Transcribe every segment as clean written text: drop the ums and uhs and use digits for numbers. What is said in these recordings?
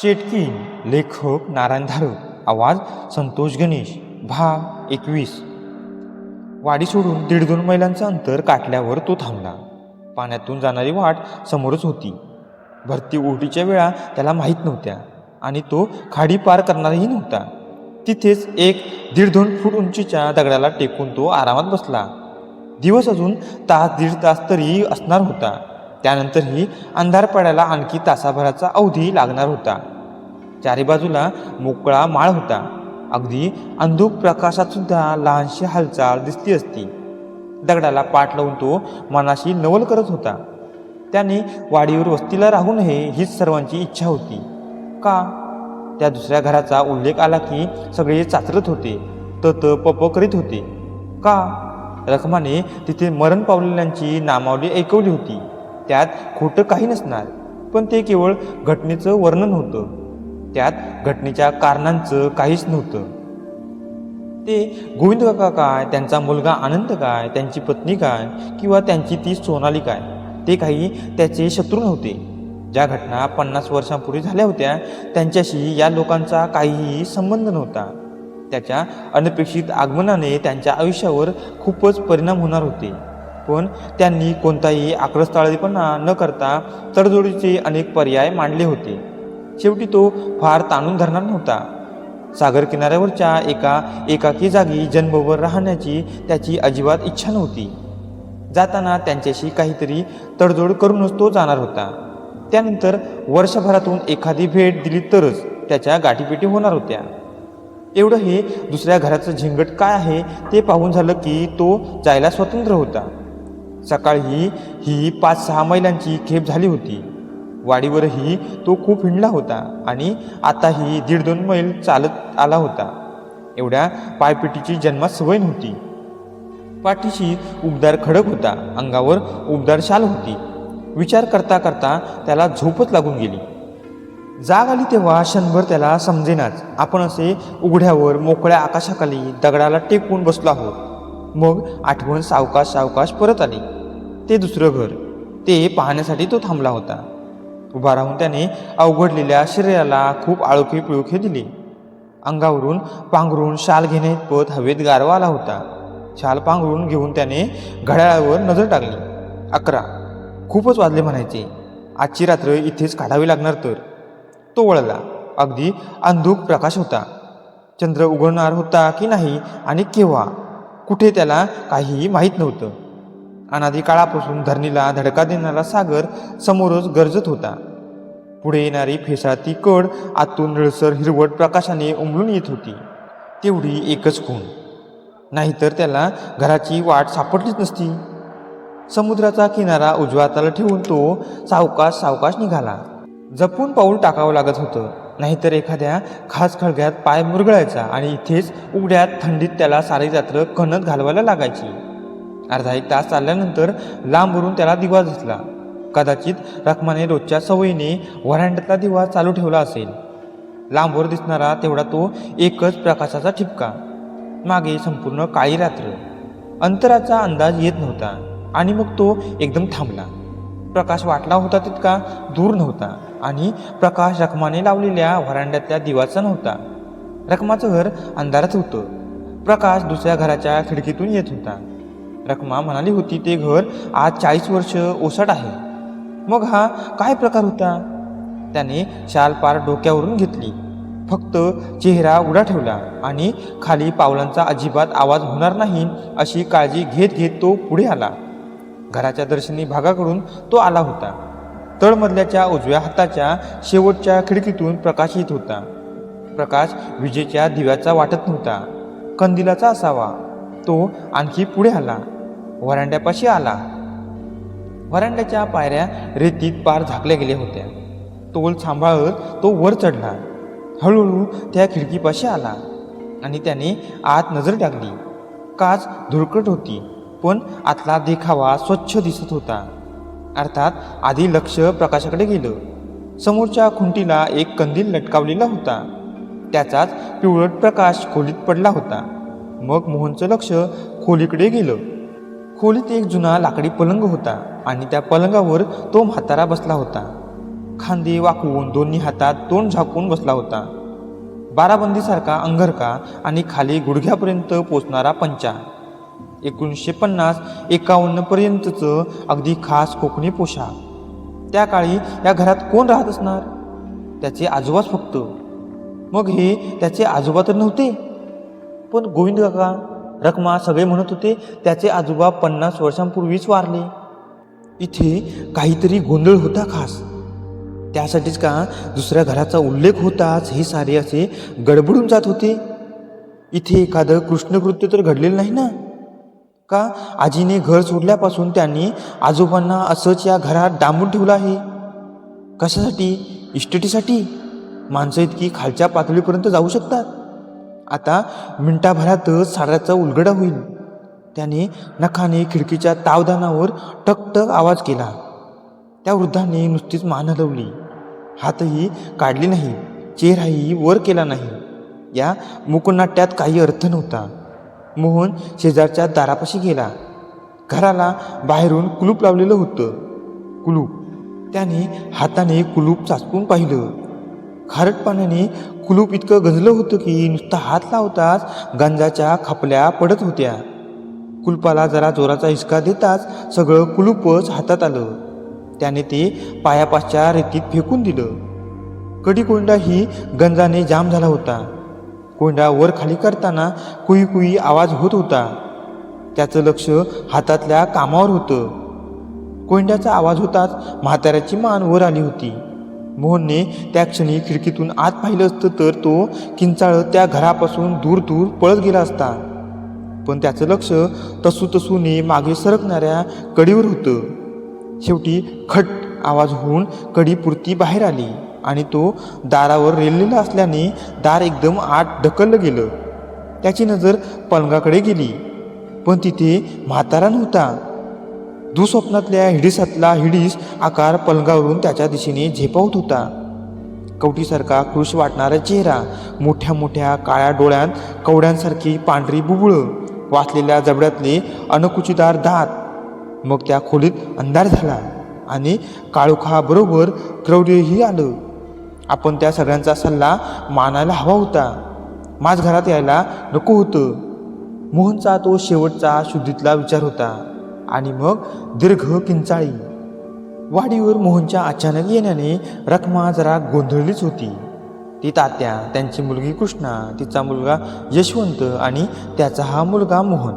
चेटकीन. लेखक नारायण धारक. आवाज संतोष गणेश. भाग 21. वाडी सोडून 1.5-2 मैलांचं अंतर काटल्यावर तो थांबला. पाण्यातून जाणारी वाट समोरच होती. भरती ओहोटीच्या वेळा त्याला माहीत नव्हत्या आणि तो खाडी पार करणारही नव्हता. तिथेच एक 1.5-2 फूट उंचीच्या दगडाला टेकून तो आरामात बसला. दिवस अजून तास-दीड तास तरी असणार होता. त्यानंतरही अंधार पडायला आणखी तासाभराचा अवधी लागणार होता. चारी बाजूला मोकळा माळ होता. अगदी अंधुक प्रकाशात सुद्धा लहानशी हालचाल दिसली असती. दगडाला पाठ लावून तो मनाशी नवल करत होता. त्याने वाडीवर वस्तीला राहू नये हीच सर्वांची इच्छा होती. का? त्या दुसऱ्या घराचा उल्लेख आला की सगळे चाचरत होते, तत पप करीत होते. का? रखमाने तिथे मरण पावलेल्यांची नामावली ऐकवली होती. त्यात खोटं काही नसणार, पण ते केवळ घटनेचं वर्णन होतं. त्यात घटनेच्या कारणांचं काहीच नव्हतं. ते गोविंद काका काय, त्यांचा मुलगा आनंद काय, त्यांची पत्नी काय, किंवा त्यांची ती सोनाली काय, ते काही त्याचे शत्रू नव्हते. ज्या घटना 50 वर्षांपूर्वी झाल्या होत्या त्यांच्याशी या लोकांचा काहीही संबंध नव्हता. त्याच्या अनपेक्षित आगमनाने त्यांच्या आयुष्यावर खूपच परिणाम होणार होते. पण त्यांनी कोणताही आक्रस्ताळेपणा न करता तडजोडीचे अनेक पर्याय मांडले होते. शेवटी तो फार ताणून धरणार नव्हता. सागर किनाऱ्यावरच्या एका एकाकी जागी जन्मभर राहण्याची त्याची अजिबात इच्छा नव्हती. जाताना त्यांच्याशी काहीतरी तडजोड करूनच तो जाणार होता. त्यानंतर वर्षभरातून एखादी भेट दिली तरच त्याच्या गाठीपेटी होणार होत्या. एवढं हे दुसऱ्या घराचं झिंगट काय आहे ते पाहून झालं की तो जायला स्वतंत्र होता. सकाळी ही 5-6 मैलांची खेप झाली होती. वाडीवरही तो खूप हिंडला होता आणि आताही 1.5-2 मैल चालत आला होता. एवढ्या पायपिटीची जन्मात सवय नव्हती. पाठीशी उबदार खडक होता, अंगावर उबदार शाल होती. विचार करता करता त्याला झोपच लागून गेली. जाग आली तेव्हा क्षणभर त्याला समजेनाच आपण असे उघड्यावर मोकळ्या आकाशाखाली दगडाला टेकून बसलो आहोत. मग आठवण सावकाश सावकाश परत आली. ते दुसरं घर, ते पाहण्यासाठी तो थांबला होता. उभा राहून त्याने अवघडलेल्या शरीराला खूप आळोखे पिळोखे दिले. अंगावरून पांघरून शाल घेण्याइतपत हवेत गारवा आला होता. शाल पांघरून घेऊन त्याने घड्याळावर नजर टाकली. 11. खूपच वाजले म्हणायचे. आजची रात्र इथेच काढावी लागणार तर. तो वळला. अगदी अंधुक प्रकाश होता. चंद्र उगवणार होता की नाही आणि केव्हा, कुठे त्याला काहीही माहीत नव्हतं. अनादी काळापासून धरणीला धडका देणारा सागर समोरच गरजत होता. पुढे येणारी फेसाळती कड आतून निळसर हिरवट प्रकाशाने उमलून येत होती. तेवढी एकच खूण, नाहीतर त्याला घराची वाट सापडलीच नसती. समुद्राचा किनारा उजव्या हाताला ठेवून तो सावकाश सावकाश निघाला. जपून पाऊल टाकावं लागत होतं, नाहीतर एखाद्या खास खळग्यात पाय मुरगळायचा आणि इथेच उघड्यात थंडीत त्याला सारी रात्र कणत घालवायला लागायची. अर्धा-1 तास चालल्यानंतर लांबवरून त्याला दिवा दिसला. कदाचित रखमाने रोजच्या सवयीने व्हरांड्यातला दिवा चालू ठेवला असेल. लांबवर दिसणारा तेवढा तो एकच प्रकाशाचा ठिपका. मागे संपूर्ण काळी रात्र. अंतराचा अंदाज येत नव्हता आणि मग तो एकदम थांबला. प्रकाश वाटला होता तितका दूर नव्हता आणि प्रकाश रखमाने लावलेल्या व्हरांड्यातल्या दिवाचा नव्हता. रखमाचं घर अंधारात होतं. प्रकाश दुसऱ्या घराच्या खिडकीतून येत होता. रखमा म्हणाली होती ते घर आज 40 वर्ष ओसाड आहे. मग हा काय प्रकार होता? त्याने शाल पार डोक्यावरून घेतली. फक्त चेहरा उघडा ठेवला आणि खाली पावलांचा अजिबात आवाज होणार नाही अशी काळजी घेत घेत तो पुढे आला. घराच्या दर्शनी भागाकडून तो आला होता. तळमजल्याच्या उजव्या हाताच्या शेवटच्या खिडकीतून प्रकाश येत होता. प्रकाश विजेच्या दिव्याचा वाटत नव्हता, कंदिलाचा असावा. तो आणखी पुढे आला. व्हरांड्यापाशी आला. व्हरांड्याच्या पायऱ्या रेतीत पार झाकल्या गेल्या होत्या. तोल सांभाळत तो वर चढला. हळूहळू त्या खिडकीपाशी आला आणि त्याने आत नजर टाकली. काच धुळकट होती, पण आतला देखावा स्वच्छ दिसत होता. अर्थात आधी लक्ष प्रकाशाकडे गेलं. समोरच्या खुंटीला एक कंदील लटकावलेला होता. त्याचाच पिवळट प्रकाश खोलीत पडला होता. मग मोहनचं लक्ष खोलीकडे गेलं. खोलीत एक जुना लाकडी पलंग होता आणि त्या पलंगावर तो म्हातारा बसला होता. खांदे वाकवून दोन्ही हातात तोंड झाकून बसला होता. बाराबंदीसारखा अंगरखा आणि खाली गुडघ्यापर्यंत पोचणारा पंचा. 1950-51 पर्यंतचं अगदी खास कोकणी पोशाख. त्या काळी या घरात कोण राहत असणार? त्याचे आजोबाच फक्त. मग हे त्याचे आजोबा तर नव्हते. पण गोविंद काका, रखमा सगळे म्हणत होते त्याचे आजोबा 50 वर्षांपूर्वीच वारले. इथे काहीतरी गोंधळ होता खास. त्यासाठीच का दुसऱ्या घराचा उल्लेख होताच हे सारे असे गडबडून जात होते? इथे एखादं कृष्णकृत्य तर घडलेलं नाही ना? का आजीने घर सोडल्यापासून त्यांनी आजोबांना असंच या घरात डांबून ठेवलं आहे? कशासाठी? इस्टेटीसाठी? माणसं इतकी खालच्या पातळीपर्यंत जाऊ शकतात? आता मिनिटाभरातच साड्याचा उलगडा होईल. त्याने नखाने खिडकीच्या तावदानावर टकटक आवाज केला. त्या वृद्धाने नुसतीच मान हलवली. हातही काढली नाही, चेहराही वर केला नाही. या मुकनाट्यात काही अर्थ नव्हता. मोहन शेजारच्या दारापाशी गेला. घराला बाहेरून कुलूप लावलेलं होतं. कुलूप. त्याने हाताने कुलूप चाचपून पाहिलं. खारट पाण्याने कुलूप इतकं गंजलं होतं की नुसता हात लावताच गंजाच्या खपल्या पडत होत्या. कुलपाला जरा जोराचा हिसका देताच सगळं कुलूपच हातात आलं. त्याने ते पायापासच्या रेतीत फेकून दिलं. कडी कोंडाही गंजाने जाम झाला होता. कोंडा वर खाली करताना कुई कुई आवाज होत होता. त्याचं लक्ष हातातल्या कामावर होतं. कोंड्याचा आवाज होताच म्हाताऱ्याची मान वर आली होती. मोहनने त्या क्षणी खिडकीतून आत पाहिलं असतं तर तो किंचाळत त्या घरापासून दूर दूर पळत गेला असता. पण त्याचं लक्ष तसूतसूने मागे सरकणाऱ्या कडीवर होतं. शेवटी खट आवाज होऊन कडी पुरती बाहेर आली आणि तो दारावर रेललेला असल्याने दार एकदम आत ढकललं गेलं. त्याची नजर पलंगाकडे गेली, पण तिथे म्हातारा नव्हता. दुःस्वप्नातल्या हिडीसातला हिडीस आकार पलंगावरून त्याच्या दिशेने झेपावत होता. कवटीसारखा कृश वाटणारा चेहरा, मोठ्या मोठ्या काळ्या डोळ्यांत कवड्यांसारखी पांढरी बुबुळं, वाचलेल्या जबड्यातले अणकुचीदार दात. मग त्या खोलीत अंधार झाला आणि काळोखाबरोबर क्रौर्यही आलं. आपण त्या सगळ्यांचा सल्ला मानायला हवा होता. माझ घरात यायला नको होतं. मोहनचा तो शेवटचा शुद्धीतला विचार होता. आणि मग दीर्घ किंचाळी. वाडीवर मोहनच्या अचानक येण्याने रखमा जरा गोंधळलीच होती. ती तात्या, त्यांची मुलगी कृष्णा, तिचा मुलगा यशवंत आणि त्याचा हा मुलगा मोहन.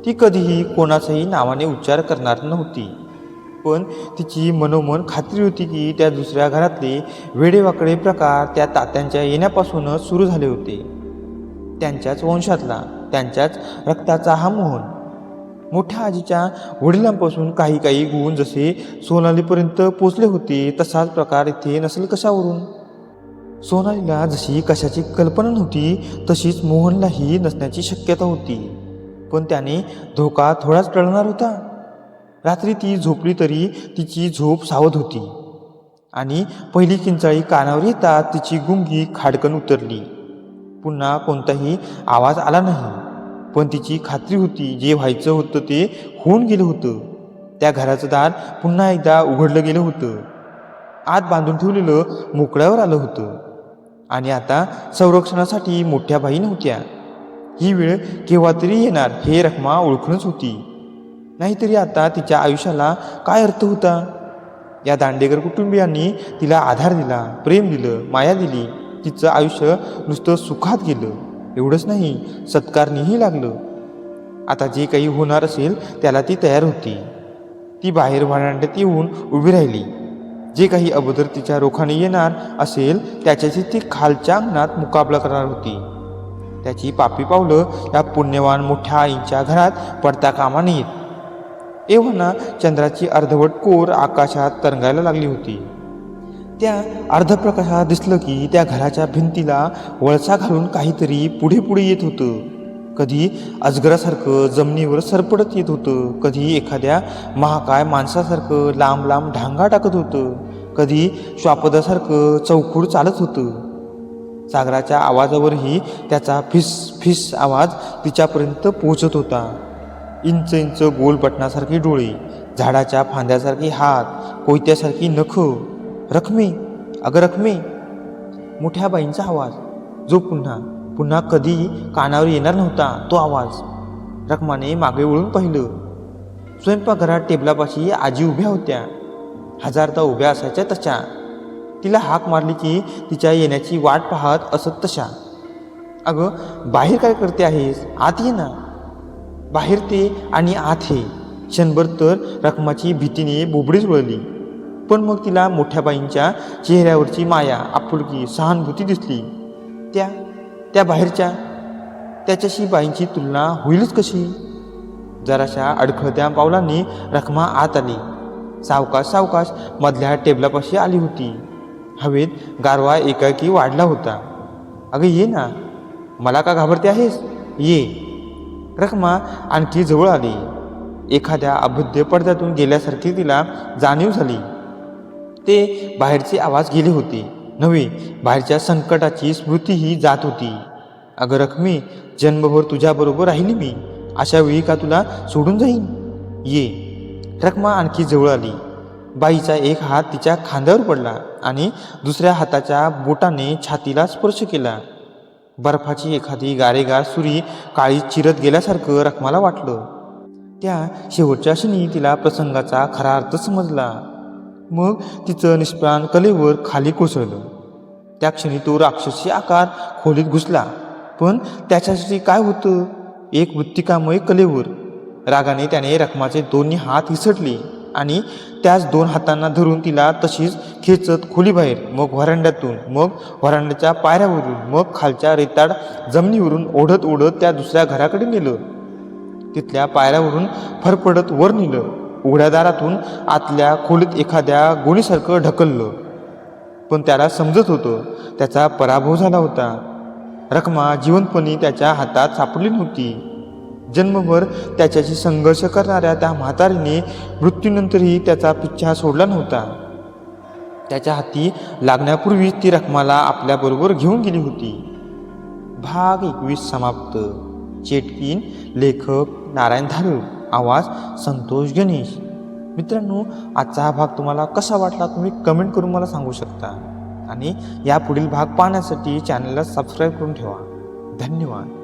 ती कधीही कोणाचाही नावाने उच्चार करणार नव्हती. पण तिची मनोमन खात्री होती की त्या दुसऱ्या घरातले वेडेवाकडे प्रकार त्या तात्यांच्या येण्यापासूनच सुरू झाले होते. त्यांच्याच वंशातला, त्यांच्याच रक्ताचा हा मोहन. मोठ्या आजीच्या वडिलांपासून काही काही गुण जसे सोनालीपर्यंत पोचले होते, तसाच प्रकार इथे नसेल कशावरून? सोनालीला जशी कशाची कल्पना नव्हती तशीच मोहनलाही नसण्याची शक्यता होती. पण त्याने धोका थोडाच टळणार होता. रात्री ती झोपली तरी तिची झोप सावध होती. आणि पहिली किंचाळी कानावर येताच तिची गुंगी खाडकन उतरली. पुन्हा कोणताही आवाज आला नाही. पण तिची खात्री होती जे व्हायचं होतं ते होऊन गेलं होतं. त्या घराचं दार पुन्हा एकदा उघडलं गेलं होतं. आत बांधून ठेवलेलं मोकळ्यावर आलं होतं. आणि आता संरक्षणासाठी मोठ्या बाई नव्हत्या. ही वेळ केव्हा तरी येणार हे रखमा ओळखूनच होती. नाहीतरी आता तिच्या आयुष्याला काय अर्थ होता? या दांडेकर कुटुंबियांनी तिला आधार दिला, प्रेम दिलं, माया दिली. तिचं आयुष्य नुसतं सुखात गेलं. एवढंच नाही, सत्कारनीही लागलं. आता जे काही होणार असेल त्याला ती तयार होती. ती बाहेर व्हरांड्यात येऊन उभी राहिली. जे काही अगोदर तिच्या रोखाने येणार असेल त्याच्याशी ती खालच्या अंगणात मुकाबला करणार होती. त्याची पापी पावलं या पुण्यवान मोठ्या आईंच्या घरात पडता कामा नयेत. एव्हाना चंद्राची अर्धवट कोर आकाशात तरंगायला लागली होती. त्या अर्धप्रकाशात दिसलं की त्या घराच्या भिंतीला वळसा घालून काहीतरी पुढे पुढे येत होतं. कधी अजगरासारखं जमिनीवर सरपडत येत होतं, कधी एखाद्या महाकाय माणसासारखं लांब लांब ढांगा टाकत होतं, कधी श्वापदासारखं चौखूर चालत होतं. सागराच्या आवाजावरही त्याचा फिस फिस आवाज तिच्यापर्यंत पोहोचत होता. इंच इंच गोल बटणासारखे डोळे, झाडाच्या फांद्यासारखे हात, कोयत्यासारखी नखं, रखमे, अगं रखमे. मोठ्या बाईंचा आवाज, जो पुन्हा पुन्हा कधी कानावर येणार नव्हता तो आवाज. रखमाने मागे वळून पाहिलं. स्वयंपाकघरात टेबलापाशी आजी उभ्या होत्या, हजारदा उभ्या असायच्या तशा. तिला हाक मारली की तिच्या येण्याची वाट पाहत असत तशा. अगं बाहेर काय करते आहेस, आत ये ना. बाहेर ते आणि आत हे. क्षणभर तर रखमाची भीतीने बोबडीच वळली. पण मग तिला मोठ्या बाईंच्या चेहऱ्यावरची माया, आपुलकी, सहानुभूती दिसली. त्या बाहेरच्या, त्याच्याशी बाईंची तुलना होईलच कशी. जराशा अडखळत्या पावलांनी रखमा आत आली. सावकाश सावकाश मधल्या टेबलापाशी आली होती. हवेत गारवा एकाएकी वाढला होता. अगं ये ना, मला का घाबरते आहेस, ये. रखमा आणखी जवळ आली. एखाद्या अभेद्य पडद्यातून गेल्यासारखी तिला जाणीव झाली. ते बाहेरचे आवाज गेले होते नव्हे, बाहेरच्या संकटाची स्मृतीही जात होती. अगं रखमी, जन्मभर तुझ्याबरोबर राहिली मी, अशा वेळी का तुला सोडून जाईन, ये. रखमा आणखी जवळ आली. बाईचा एक हात तिच्या खांद्यावर पडला आणि दुसऱ्या हाताच्या बोटाने छातीला स्पर्श केला. बर्फाची एखादी गारेगार सुरी काळी चिरत गेल्यासारखं रखमाला वाटलं. त्या शेवटच्या क्षणी तिला प्रसंगाचा खरा अर्थ समजला. मग तिचं निष्प्राण कलेवर खाली कोसळलं. त्या क्षणी तो राक्षसी आकार खोलीत घुसला. पण त्याच्यासाठी काय होतं, एक मृत्तिकामय कलेवर. रागाने त्याने रखमाचे दोन्ही हात हिसटले आणि त्याच दोन हातांना धरून तिला तशीच खेचत खोलीबाहेर, मग व्हरांड्यातून, मग व्हरांड्याच्या पायऱ्यावरून, मग खालच्या रेताड जमिनीवरून ओढत ओढत त्या दुसऱ्या घराकडे नेलं. तिथल्या पायऱ्यावरून फरफडत वर नेलं. उघड्या दारातून आतल्या खोलीत एखाद्या गोणीसारखं ढकललं. पण त्याला समजत होतं त्याचा पराभव झाला होता. रखमा जिवंतपणी त्याच्या हातात सापडली नव्हती. जन्मभर त्याच्याशी संघर्ष करणाऱ्या त्या म्हातारीने मृत्यूनंतरही त्याचा पिच्छा सोडला नव्हता. त्याच्या हाती लागण्यापूर्वीच ती रखमाला आपल्याबरोबर घेऊन गेली होती. भाग 21 समाप्त. चेटकीन, लेखक नारायण धारुळ, आवाज संतोष गणेश. मित्रांनो, आजचा हा भाग तुम्हाला कसा वाटला तुम्ही कमेंट करून मला सांगू शकता. आणि या पुढील भाग पाहण्यासाठी चॅनलला सबस्क्राईब करून ठेवा. धन्यवाद.